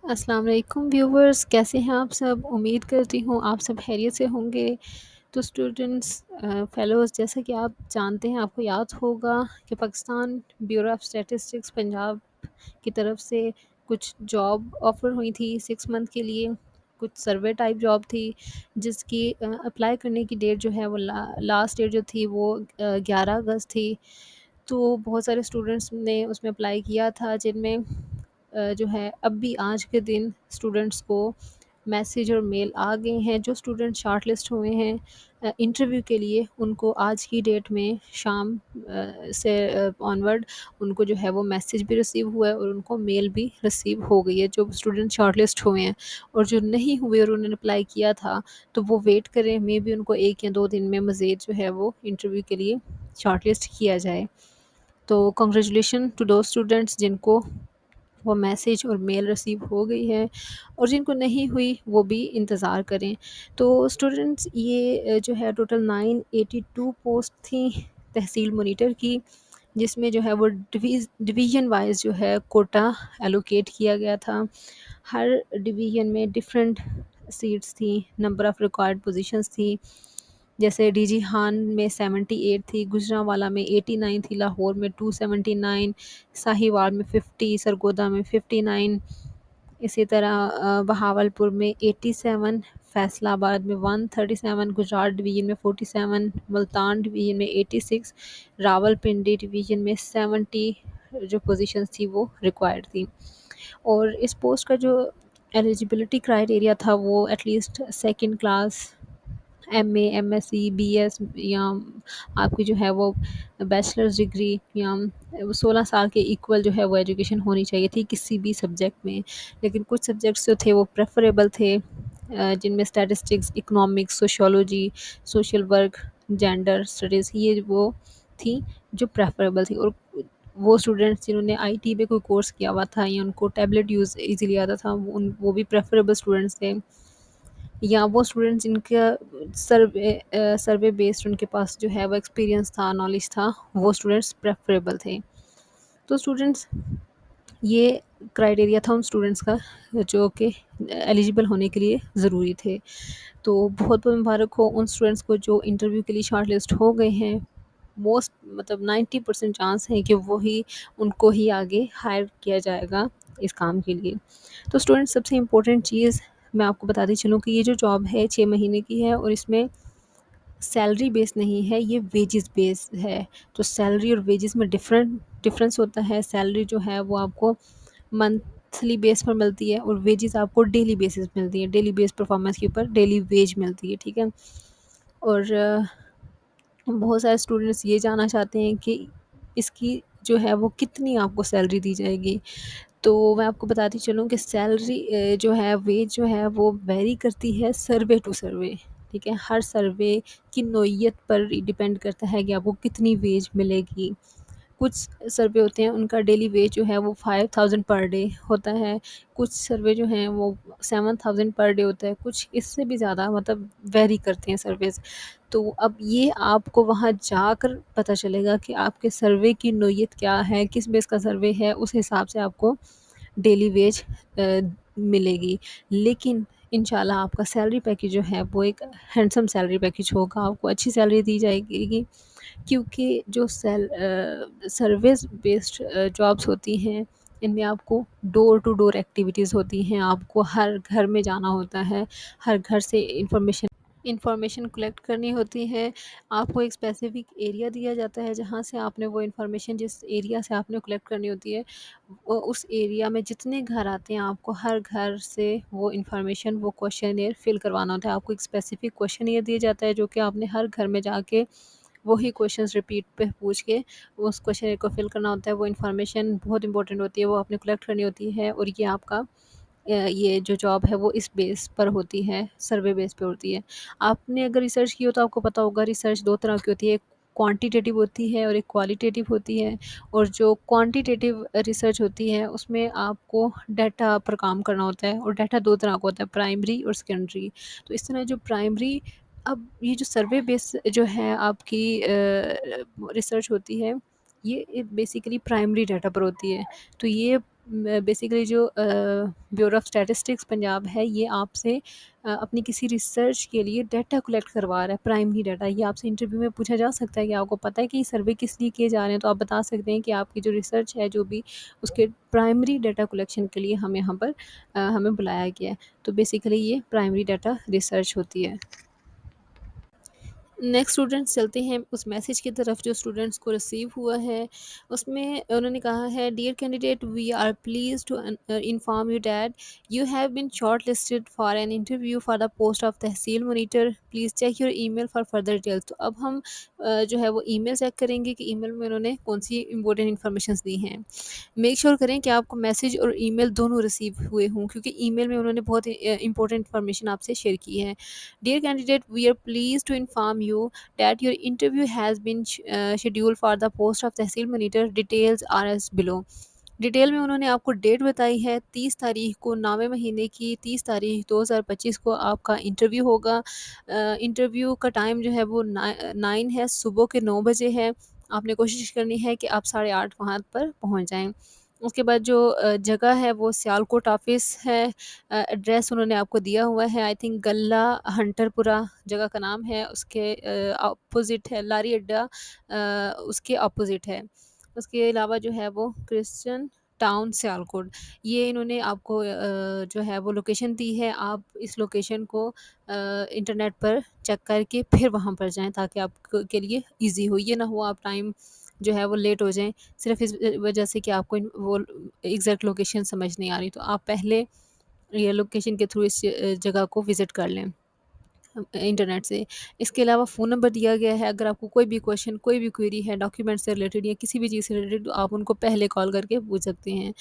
السلام علیکم ویورز، کیسے ہیں آپ سب؟ امید کرتی ہوں آپ سب خیریت سے ہوں گے۔ تو اسٹوڈنٹس، فیلوز، جیسا کہ آپ جانتے ہیں، آپ کو یاد ہوگا کہ Pakistan bureau of statistics Punjab کی طرف سے کچھ جاب آفر ہوئی تھی 6 منتھ کے لیے، کچھ سروے ٹائپ جاب تھی جس کی اپلائی کرنے کی ڈیٹ جو ہے وہ لاسٹ ڈیٹ جو تھی وہ 11 اگست تھی۔ تو بہت سارے اسٹوڈنٹس نے اس میں اپلائی کیا تھا، جن میں جو ہے اب بھی آج کے دن اسٹوڈنٹس کو میسیج اور میل آ گئے ہیں۔ جو اسٹوڈنٹ شارٹ لسٹ ہوئے ہیں انٹرویو کے لیے، ان کو آج کی ڈیٹ میں شام سے آنورڈ ان کو جو ہے وہ میسیج بھی ریسیو ہوا ہے اور ان کو میل بھی ریسیو ہو گئی ہے، جو اسٹوڈنٹ شارٹ لسٹ ہوئے ہیں۔ اور جو نہیں ہوئے اور انہوں نے اپلائی کیا تھا تو وہ ویٹ کریں، مے بی ان کو 1 یا 2 دن میں مزید جو ہے وہ انٹرویو کے لیے شارٹ لسٹ کیا جائے۔ تو کنگریچولیشن ٹو دوز اسٹوڈنٹس جن کو وہ میسیج اور میل ریسیو ہو گئی ہے، اور جن کو نہیں ہوئی وہ بھی انتظار کریں۔ تو اسٹوڈنٹس، یہ جو ہے ٹوٹل 982 پوسٹ تھیں تحصیل مونیٹر کی، جس میں جو ہے وہ ڈویژن وائز جو ہے کوٹا ایلوکیٹ کیا گیا تھا۔ ہر ڈویژن میں ڈفرینٹ سیٹس تھیں، نمبر آف ریکوائرڈ پوزیشنز تھیں۔ جیسے ڈی جی ہان میں 78 تھی، گجرانوالہ میں 89 تھی، لاہور میں 279، ساہیوال میں 50، سرگودا میں 59، اسی طرح بہاولپور میں 87، فیصل آباد میں 137، گجرات ڈویژن میں 47، ملتان ڈویژن میں 86، راول پنڈی ڈویژن میں 70 جو پوزیشنز تھی وہ ریکوائرڈ تھی۔ اور اس پوسٹ کا جو ایلیجبلٹی کرائیٹیریا تھا وہ at least second class M S C B S, یا آپ کی جو ہے وہ بیچلرز ڈگری، یا 16 سال کے ایکول جو ہے وہ ایجوکیشن ہونی چاہیے تھی کسی بھی سبجیکٹ میں۔ لیکن کچھ سبجیکٹس جو تھے وہ پریفریبل تھے، جن میں statistics, economics, sociology, social work, gender studies, یہ وہ تھی جو پریفریبل تھی۔ اور وہ اسٹوڈنٹس جنہوں نے آئی ٹی پہ کوئی کورس کیا ہوا تھا یا ان کو ٹیبلٹ یوز ایزیلی آتا تھا، وہ بھی پریفریبل اسٹوڈنٹس تھے۔ یا وہ اسٹوڈنٹس جن کا سروے بیسڈ ان کے پاس جو ہے وہ ایکسپیرینس تھا، نالج تھا، وہ اسٹوڈنٹس پریفریبل تھے۔ تو اسٹوڈنٹس، یہ کرائیٹیریا تھا ان اسٹوڈنٹس کا جو کہ ایلیجبل ہونے کے لیے ضروری تھے۔ تو بہت بہت مبارک ہو ان اسٹوڈنٹس کو جو انٹرویو کے لیے شارٹ لسٹ ہو گئے ہیں۔ موسٹ 90% چانس ہے کہ وہی ان کو ہی آگے ہائر کیا جائے گا اس کام کے لیے۔ تو اسٹوڈنٹ، سب سے امپورٹنٹ چیز میں آپ کو بتاتی چلوں کہ یہ جو جاب ہے 6 مہینے کی ہے، اور اس میں سیلری بیس نہیں ہے، یہ ویجز بیس ہے۔ تو سیلری اور ویجز میں ڈفرینس ہوتا ہے۔ سیلری جو ہے وہ آپ کو منتھلی بیس پر ملتی ہے، اور ویجز آپ کو ڈیلی بیسس ملتی ہے، ڈیلی بیس پرفارمنس کے اوپر ڈیلی ویج ملتی ہے، ٹھیک ہے۔ اور بہت سارے اسٹوڈنٹس یہ جاننا چاہتے ہیں کہ اس کی جو ہے وہ کتنی آپ کو سیلری دی جائے گی۔ تو میں آپ کو بتاتی چلوں کہ سیلری جو ہے، ویج جو ہے وہ ویری کرتی ہے سروے ٹو سروے، ٹھیک ہے۔ ہر سروے کی نوعیت پر ڈیپینڈ کرتا ہے کہ آپ کو کتنی ویج ملے گی۔ کچھ سروے ہوتے ہیں ان کا ڈیلی ویج جو ہے وہ 5000 پر ڈے ہوتا ہے، کچھ سروے جو ہیں وہ 7000 پر ڈے ہوتا ہے، کچھ اس سے بھی زیادہ مطلب ویری کرتے ہیں سرویز۔ تو اب یہ آپ کو وہاں جا کر پتہ چلے گا کہ آپ کے سروے کی نوعیت کیا ہے، کس بیس کا سروے ہے، اس حساب سے آپ کو ڈیلی ویج ملے گی۔ لیکن انشاءاللہ آپ کا سیلری پیکیج جو ہے وہ ایک ہینڈسم سیلری پیکیج ہوگا، آپ کو اچھی سیلری دی جائے گی، کیونکہ جو سروس بیسڈ جابس ہوتی ہیں ان میں آپ کو ڈور ٹو ڈور ایکٹیویٹیز ہوتی ہیں، آپ کو ہر گھر میں جانا ہوتا ہے، ہر گھر سے انفارمیشن کلیکٹ کرنی ہوتی ہے۔ آپ کو ایک اسپیسیفک ایریا دیا جاتا ہے جہاں سے آپ نے وہ انفارمیشن، جس ایریا سے آپ نے کلیکٹ کرنی ہوتی ہے، اس ایریا میں جتنے گھر آتے ہیں آپ کو ہر گھر سے وہ انفارمیشن، وہ کویشچنیئر فل کروانا ہوتا ہے۔ آپ کو ایک اسپیسیفک کویشچنیئر دیا جاتا ہے جو کہ آپ نے ہر گھر میں جا کے وہی کویشچنز ریپیٹ پہ پوچھ کے اس کویشچنیئر کو فل کرنا ہوتا ہے۔ وہ انفارمیشن بہت امپورٹنٹ ہوتی ہے، وہ آپ نے کلیکٹ کرنی ہوتی ہے، اور یہ آپ کا یہ جو جاب ہے وہ اس بیس پر ہوتی ہے، سروے بیس پہ ہوتی ہے۔ آپ نے اگر ریسرچ کی ہو تو آپ کو پتہ ہوگا ریسرچ 2 طرح کی ہوتی ہے، ایک کوانٹیٹیو ہوتی ہے اور ایک کوالیٹیٹیو ہوتی ہے۔ اور جو کوانٹیٹیو ریسرچ ہوتی ہے اس میں آپ کو ڈیٹا پر کام کرنا ہوتا ہے، اور ڈیٹا 2 طرح کا ہوتا ہے، پرائمری اور سیکنڈری۔ تو اس طرح جو پرائمری، اب یہ جو سروے بیس جو ہے آپ کی ریسرچ ہوتی ہے، یہ بیسیکلی پرائمری ڈیٹا پر ہوتی ہے۔ تو یہ بیسیکلی جو بیورو آف اسٹیٹسٹکس پنجاب ہے یہ آپ سے اپنی کسی ریسرچ کے لیے ڈیٹا کلیکٹ کروا رہا ہے، پرائمری ڈیٹا. یہ آپ سے انٹرویو میں پوچھا جا سکتا ہے کہ آپ کو پتہ ہے کہ یہ سروے کس لیے کیے جا رہے ہیں، تو آپ بتا سکتے ہیں کہ آپ کی جو ریسرچ ہے جو بھی اس کے پرائمری ڈیٹا کلیکشن کے لیے ہم یہاں پر ہمیں بلایا گیا ہے. تو بیسیکلی یہ پرائمری ڈیٹا ریسرچ ہوتی ہے. نیکسٹ اسٹوڈنٹس چلتے ہیں اس میسیج کی طرف جو اسٹوڈنٹس کو ریسیو ہوا ہے. اس میں انہوں نے کہا ہے dear candidate we are pleased to inform you that you have been shortlisted for an interview for the post of tehsil monitor please check your email for further details. تو اب ہم جو ہے وہ ای میل چیک کریں گے کہ ای میل میں انہوں نے کون سی امپورٹنٹ انفارمیشنس دی ہیں. میک شیور کریں کہ آپ کو میسیج اور ای میل دونوں ریسیو ہوئے ہوں کیونکہ ای میل میں انہوں نے بہت امپورٹنٹ انفارمیشن آپ سے شیئر کی ہے. Dear candidate we are pleased to inform you that your interview has been scheduled for the post of tehsil monitor. Details are as below. Detail میں انہوں نے آپ کو ڈیٹ بتائی ہے 30 تاریخ کو 9ویں مہینے کی 30 تاریخ 2025 کو آپ کا انٹرویو ہوگا. انٹرویو کا ٹائم جو ہے وہ 9 ہے، صبح کے 9 بجے ہے. آپ نے کوشش کرنی ہے کہ آپ 8:30 وہاں پر پہنچ جائیں. اس کے بعد جو جگہ ہے وہ سیالکوٹ آفس ہے. ایڈریس انہوں نے آپ کو دیا ہوا ہے، آئی تھنک گلہ ہنٹر پورہ جگہ کا نام ہے. اس کے اپوزٹ ہے لاری اڈا، اس کے اپوزٹ ہے. اس کے علاوہ جو ہے وہ کرسچن ٹاؤن سیالکوٹ، یہ انہوں نے آپ کو جو ہے وہ لوکیشن دی ہے. آپ اس لوکیشن کو انٹرنیٹ پر چیک کر کے پھر وہاں پر جائیں تاکہ آپ کے لیے ایزی ہو. یہ نہ ہو آپ ٹائم جو ہے وہ لیٹ ہو جائیں صرف اس وجہ سے کہ آپ کو وہ ایگزیکٹ لوکیشن سمجھ نہیں آ رہی. تو آپ پہلے یہ لوکیشن کے تھرو اس جگہ کو وزٹ کر لیں انٹرنیٹ سے. اس کے علاوہ فون نمبر دیا گیا ہے، اگر آپ کو کوئی بھی کویشچن کوئی بھی کوئری ہے ڈاکیومنٹ سے ریلیٹڈ یا کسی بھی چیز سے ریلیٹڈ تو آپ ان کو پہلے کال کر کے پوچھ سکتے ہیں.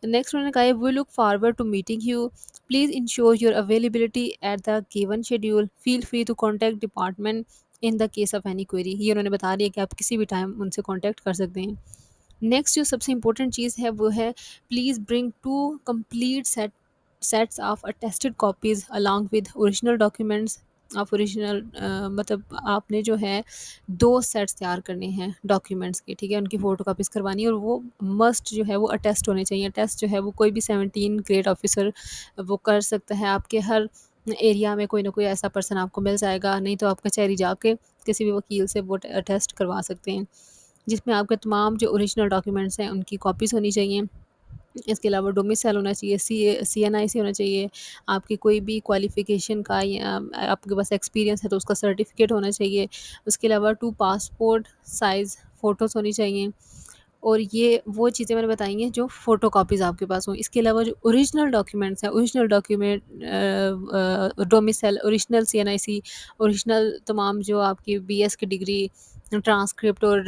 نیکسٹ انہوں نے کہا ہے we look forward to meeting you please ensure your availability at the given schedule feel free to contact department in the case of any query. یہ انہوں نے بتا دیا کہ آپ کسی بھی ٹائم ان سے کانٹیکٹ کر سکتے ہیں. نیکسٹ جو سب سے امپورٹنٹ چیز ہے وہ ہے please bring 2 complete sets of attested copies along with original documents. آپ اوریجنل مطلب آپ نے جو ہے 2 سیٹس تیار کرنے ہیں ڈاکیومنٹس کے، ٹھیک ہے، ان کی فوٹو کاپیز کروانی ہے اور وہ مسٹ جو ہے وہ اٹیسٹ ہونے چاہیے. اٹیسٹ جو ہے وہ کوئی بھی 17 گریڈ آفیسر وہ کر سکتا ہے. آپ کے ہر ایریا میں کوئی نہ کوئی ایسا پرسن آپ کو مل جائے گا، نہیں تو آپ کچہری جا کے کسی بھی وکیل سے وہ اٹیسٹ کروا سکتے ہیں جس میں آپ کے تمام جو اوریجنل ڈاکیومنٹس ہیں ان کی کاپیز ہونی چاہیے. اس کے علاوہ ڈومیسائل ہونا چاہیے، سی این آئی سی ہونا چاہیے. آپ کی کوئی بھی کوالیفیکیشن کا یا آپ کے پاس ایکسپیرینس ہے تو اس کا سرٹیفکیٹ ہونا چاہیے. اس کے علاوہ 2 پاسپورٹ سائز فوٹوز ہونی چاہیے. اور یہ وہ چیزیں میں نے بتائی ہیں جو فوٹو کاپیز آپ کے پاس ہوں. اس کے علاوہ جو اوریجنل ڈاکیومنٹس ہیں، original document domicile, original C N I C, original تمام جو آپ کی بی ایس کی ڈگری، ٹرانسکرپٹ، اور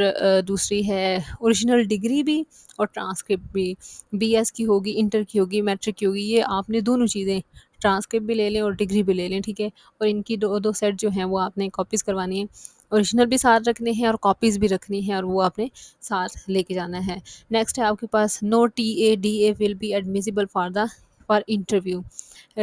دوسری ہے اوریجنل ڈگری بھی اور ٹرانسکرپٹ بھی. بی ایس کی ہوگی، انٹر کی ہوگی، میٹرک کی ہوگی. یہ آپ نے دونوں چیزیں ٹرانسکرپٹ بھی لے لیں اور ڈگری بھی لے لیں، ٹھیک ہے. اور ان کی 2 سیٹ جو ہیں وہ آپ نے کاپیز کروانی ہیں. اوریجنل بھی ساتھ رکھنے ہیں اور کاپیز بھی رکھنی ہے اور وہ آپ نے ساتھ لے کے جانا ہے. نیکسٹ ہے آپ کے پاس no T A D A will be admissible for interview.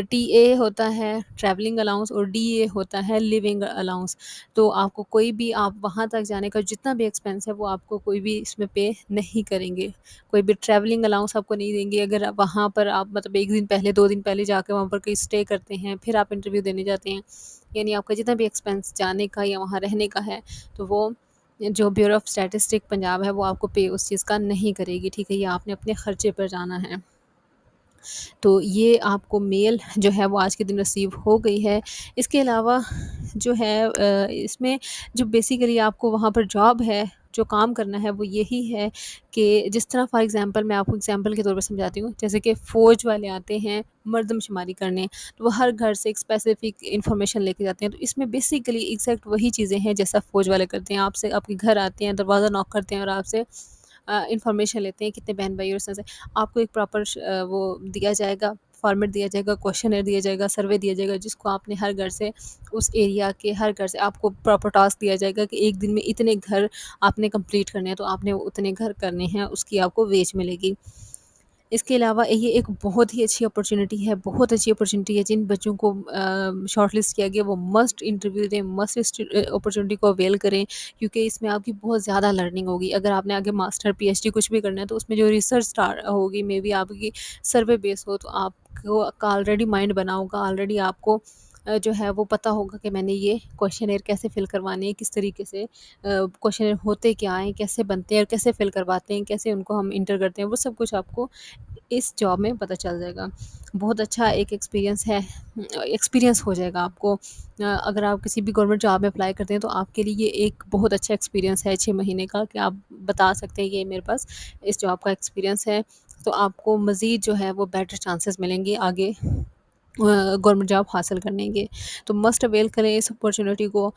T A ہوتا ہے ٹریولنگ الاؤنس اور ڈی اے ہوتا ہے لیونگ الاؤنس. تو آپ کو کوئی بھی آپ وہاں تک جانے کا جتنا بھی ایکسپینس ہے وہ آپ کو کوئی بھی اس میں پے نہیں کریں گے. کوئی بھی ٹریولنگ الاؤنس آپ کو نہیں دیں گے. اگر آپ وہاں پر آپ مطلب 1 دن پہلے 2 دن پہلے جا کے وہاں پر کہیں اسٹے کرتے ہیں پھر آپ انٹرویو دینے جاتے ہیں، یعنی آپ کا جتنا بھی ایکسپینس جانے کا یا وہاں رہنے کا ہے تو وہ جو بیورو آف اسٹیٹسٹک پنجاب ہے وہ آپ کو پے اس چیز کا نہیں کرے گی، ٹھیک ہے. یہ آپ نے اپنے خرچے پر جانا ہے. تو یہ آپ کو میل جو ہے وہ آج کے دن ریسیو ہو گئی ہے. اس کے علاوہ جو ہے اس میں جو بیسیکلی آپ کو وہاں پر جاب ہے جو کام کرنا ہے وہ یہی ہے کہ جس طرح فار ایگزامپل میں آپ کو ایگزامپل کے طور پر سمجھاتی ہوں، جیسے کہ فوج والے آتے ہیں مردم شماری کرنے تو وہ ہر گھر سے ایک اسپیسیفک انفارمیشن لے کے جاتے ہیں. تو اس میں بیسیکلی ایگزیکٹ وہی چیزیں ہیں جیسا فوج والے کرتے ہیں. آپ سے آپ کے گھر آتے ہیں، دروازہ نوک کرتے ہیں اور آپ سے انفارمیشن لیتے ہیں کتنے بہن بھائی اور اس طرح سے. آپ کو ایک پراپر وہ دیا جائے گا، فارمیٹ دیا جائے گا، کوشچنر دیا جائے گا، سروے دیا جائے گا جس کو آپ نے ہر گھر سے اس ایریا کے ہر گھر سے آپ کو پراپر ٹاسک دیا جائے گا کہ ایک دن میں اتنے گھر آپ نے کمپلیٹ کرنے ہیں تو آپ نے اتنے گھر کرنے ہیں، اس کی آپ کو ویج ملے گی. اس کے علاوہ یہ ایک بہت ہی اچھی اپرچونیٹی ہے، بہت اچھی اپرچونیٹی ہے، جن بچوں کو شارٹ لسٹ کیا گیا وہ مسٹ انٹرویو دیں، مسٹ اپرچونیٹی کو اویل کریں، کیونکہ اس میں آپ کی بہت زیادہ لرننگ ہوگی. اگر آپ نے آگے ماسٹر پی ایچ ڈی کچھ بھی کرنا ہے تو اس میں جو ریسرچ اسٹارٹ ہوگی، مے بی آپ کی سروے بیس ہو، تو آپ کو کا آلریڈی مائنڈ بنا ہوگا، آلریڈی آپ کو جو ہے وہ پتہ ہوگا کہ میں نے یہ کوشچنئر کیسے فل کروانے ہیں، کس طریقے سے کوشچنئر ہوتے کیا ہیں، کیسے بنتے ہیں اور کیسے فل کرواتے ہیں، کیسے ان کو ہم انٹر کرتے ہیں، وہ سب کچھ آپ کو اس جاب میں پتہ چل جائے گا. بہت اچھا ایک ایکسپیرینس ہے، ایکسپیرینس ہو جائے گا آپ کو. اگر آپ کسی بھی گورنمنٹ جاب میں اپلائی کرتے ہیں تو آپ کے لیے یہ ایک بہت اچھا ایکسپیرینس ہے 6 مہینے کا، کہ آپ بتا سکتے ہیں کہ میرے پاس اس جاب کا ایکسپیرینس ہے. تو آپ کو مزید جو ہے وہ بیٹر چانسز ملیں گے آگے گورنمنٹ جاب حاصل کرنے کے. تو مسٹ اویل کریں اس اپارچونیٹی کو.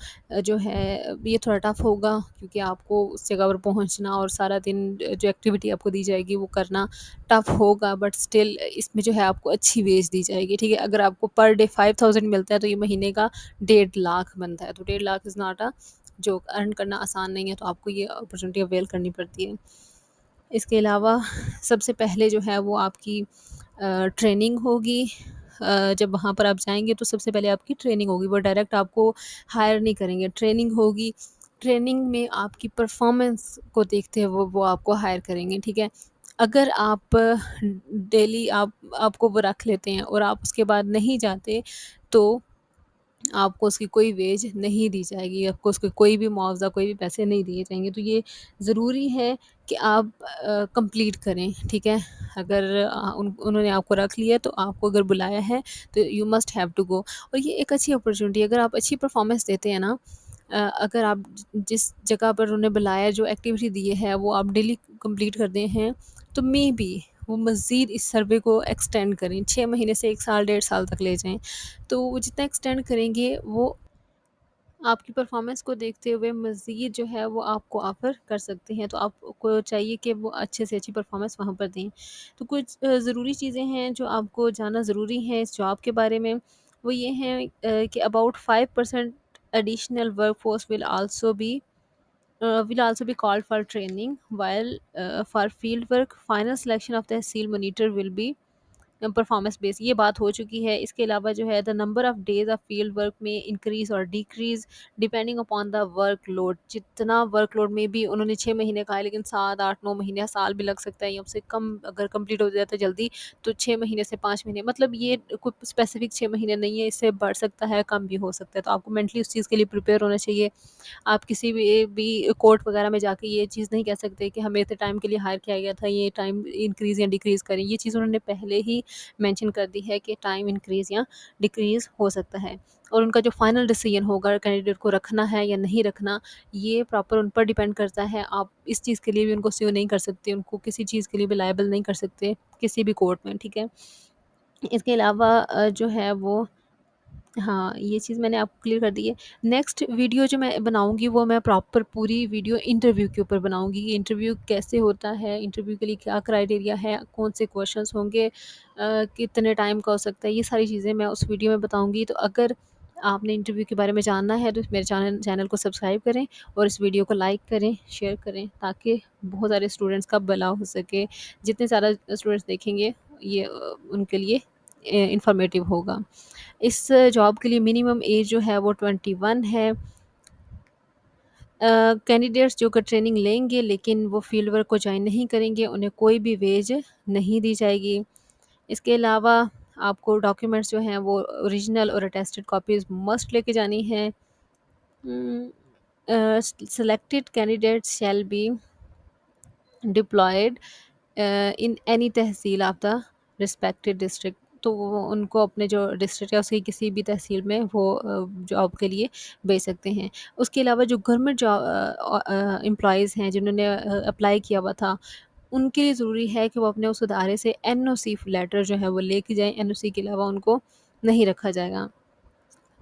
جو ہے یہ تھوڑا ٹف ہوگا، کیونکہ آپ کو اس جگہ پر پہنچنا اور سارا دن جو ایکٹیویٹی آپ کو دی جائے گی وہ کرنا ٹف ہوگا، بٹ اسٹل اس میں جو ہے آپ کو اچھی ویج دی جائے گی. ٹھیک ہے، اگر آپ کو پر ڈے 5000 ملتا ہے تو یہ مہینے کا 1.5 lakh بنتا ہے. تو 1.5 lakh از ناٹ جو ارن کرنا آسان نہیں ہے، تو آپ کو یہ اپرچونیٹی اویل کرنی پڑتی ہے. اس کے علاوہ سب سے پہلے جو ہے وہ آپ کی ٹریننگ ہوگی. جب وہاں پر آپ جائیں گے تو سب سے پہلے آپ کی ٹریننگ ہوگی، وہ ڈائریکٹ آپ کو ہائر نہیں کریں گے، ٹریننگ ہوگی. ٹریننگ میں آپ کی پرفارمنس کو دیکھتے ہوئے وہ آپ کو ہائر کریں گے. ٹھیک ہے، اگر آپ ڈیلی آپ کو وہ رکھ لیتے ہیں اور آپ اس کے بعد نہیں جاتے تو آپ کو اس کی کوئی ویج نہیں دی جائے گی، آپ کو اس کے کوئی بھی معاوضہ، کوئی بھی پیسے نہیں دیے جائیں گے. تو یہ ضروری ہے کہ آپ کمپلیٹ کریں. ٹھیک ہے، اگر انہوں نے آپ کو رکھ لیا تو آپ کو اگر بلایا ہے تو you must have to go. اور یہ ایک اچھی اپرچونیٹی ہے، اگر آپ اچھی پرفارمنس دیتے ہیں نا، اگر آپ جس جگہ پر انہوں نے بلایا، جو ایکٹیویٹی دی ہے وہ آپ ڈیلی کمپلیٹ کرتے ہیں، تو مے بی وہ مزید اس سروے کو ایکسٹینڈ کریں، 6 مہینے سے 1 سال 1.5 سال تک لے جائیں. تو وہ جتنا ایکسٹینڈ کریں گے وہ آپ کی پرفارمنس کو دیکھتے ہوئے مزید جو ہے وہ آپ کو آفر کر سکتے ہیں. تو آپ کو چاہیے کہ وہ اچھے سے اچھی پرفارمنس وہاں پر دیں. تو کچھ ضروری چیزیں ہیں جو آپ کو جاننا ضروری ہے اس جاب کے بارے میں. وہ یہ ہیں کہ about 5% additional workforce will also be called for training, while for field work final selection of the seal monitor will be performance base. یہ بات ہو چکی ہے. اس کے علاوہ جو ہے the number of days of field work میں انکریز اور decrease depending upon the work load. جتنا ورک لوڈ میں بھی انہوں نے 6 مہینے کہا ہے، لیکن 7 8 9 مہینے سال بھی لگ سکتا ہے، یا اس سے کم اگر کمپلیٹ ہو جاتا ہے جلدی تو 6 مہینے سے 5 مہینے. مطلب یہ کوئی اسپیسیفک 6 مہینے نہیں ہے، اس سے بڑھ سکتا ہے، کم بھی ہو سکتا ہے. تو آپ کو مینٹلی اس چیز کے لیے پریپیئر ہونا چاہیے. آپ کسی بھی کورٹ وغیرہ میں جا کے یہ چیز نہیں کہہ سکتے کہ ہمیں اتنے ٹائم کے لیے ہائر کیا گیا تھا، یہ ٹائم انکریز یا ڈیکریز کریں. یہ چیز انہوں نے پہلے ہی مینشن کر دی ہے کہ ٹائم انکریز یا ڈیکریز ہو سکتا ہے. اور ان کا جو فائنل ڈیسیجن ہوگا کینڈیڈیٹ کو رکھنا ہے یا نہیں رکھنا، یہ پراپر ان پر ڈیپینڈ کرتا ہے. آپ اس چیز کے لیے بھی ان کو سیو نہیں کر سکتے، ان کو کسی چیز کے لیے بھی لائبل نہیں کر سکتے کسی بھی کورٹ میں. ٹھیک ہے، اس کے علاوہ جو ہے وہ ہاں یہ چیز میں نے آپ کو کلیئر کر دی ہے. نیکسٹ ویڈیو جو میں بناؤں گی وہ میں پراپر پوری ویڈیو انٹرویو کے اوپر بناؤں گی. کہ انٹرویو کیسے ہوتا ہے، انٹرویو کے لیے کیا کرائیٹیریا ہے، کون سے کویشچنس ہوں گے، کتنے ٹائم کا ہو سکتا ہے، یہ ساری چیزیں میں اس ویڈیو میں بتاؤں گی. تو اگر آپ نے انٹرویو کے بارے میں جاننا ہے تو میرے چینل کو سبسکرائب کریں اور اس ویڈیو کو لائک کریں، شیئر کریں، تاکہ بہت سارے اسٹوڈنٹس کا بھلا ہو سکے. جتنے زیادہ اسٹوڈنٹس دیکھیں گے یہ ان کے لیے انفارمیٹیو ہوگا. اس جاب کے لیے منیمم ایج جو ہے وہ 21 ہے. کینڈیڈیٹس جو کہ ٹریننگ لیں گے لیکن وہ فیلڈ ورک کو جوائن نہیں کریں گے، انہیں کوئی بھی ویج نہیں دی جائے گی. اس کے علاوہ آپ کو ڈاکیومنٹس جو ہیں وہ اوریجنل اور اٹیسٹڈ کاپیز مسٹ لے کے جانی ہیں. Selected candidates shall be deployed in any tehsil of the respected district. تو وہ ان کو اپنے جو ڈسٹرکٹ ہے اس کی کسی بھی تحصیل میں وہ جاب کے لیے بھیج سکتے ہیں. اس کے علاوہ جو گورنمنٹ امپلائیز ہیں جنہوں نے اپلائی کیا ہوا تھا، ان کے لیے ضروری ہے کہ وہ اپنے اس ادارے سے NOC لیٹر جو ہے وہ لے کے جائیں. NOC کے علاوہ ان کو نہیں رکھا جائے گا.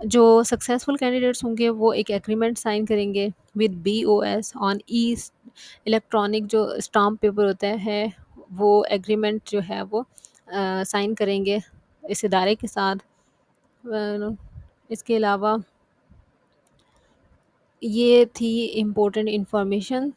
جو سکسیزفل کینڈیڈیٹس ہوں گے وہ ایک ایگریمنٹ سائن کریں گے ود BOS آن الیکٹرانک جو اسٹامپ پیپر ہوتا ہے، وہ ایگریمنٹ جو ہے وہ سائن کریں گے اس ادارے کے ساتھ. اس کے علاوہ یہ تھی امپورٹنٹ انفارمیشن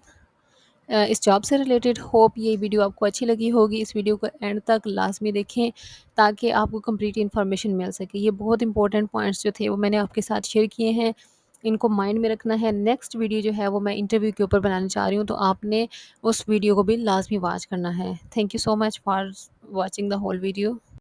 اس جاب سے ریلیٹڈ. ہوپ یہ ویڈیو آپ کو اچھی لگی ہوگی. اس ویڈیو کو اینڈ تک لازمی دیکھیں تاکہ آپ کو کمپلیٹ انفارمیشن مل سکے. یہ بہت امپورٹنٹ پوائنٹس جو تھے وہ میں نے آپ کے ساتھ شیئر کیے ہیں. ان کو مائنڈ میں رکھنا ہے. نیکسٹ ویڈیو جو ہے وہ میں انٹرویو کے اوپر بنانے چاہ رہی ہوں، تو آپ نے اس ویڈیو کو بھی لازمی واچ کرنا ہے. Thank you so much for watching the whole video.